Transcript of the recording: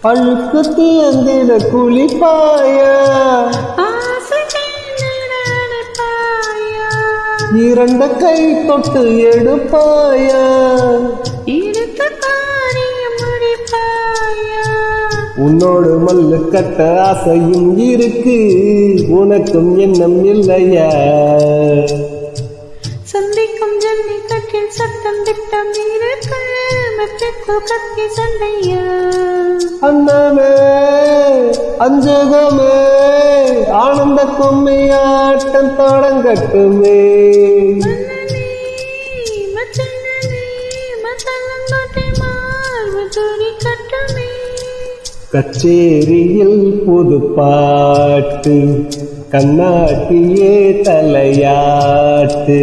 அழுக்கு தீர்ந்திட குளிப்பாயா இரண்ட கை தொட்டு எடுப்பாயா உன்னோடு மல்லு கட்ட ஆசையும் இருக்கு உனக்கும் எண்ணம் இல்லையா சந்திக்கும் ஜன்னி கட்டில் சட்டம் திட்டம் இருக்கு மெச்சக்கு கத்தி சண்டையா அண்ணாமே அஞ்சகமே ஆனந்த கும்மியாட்டம் தொடங்கட்டுமே கச்சேரியில் புது பாட்டு கண்ணாட்டியே தலையாட்டு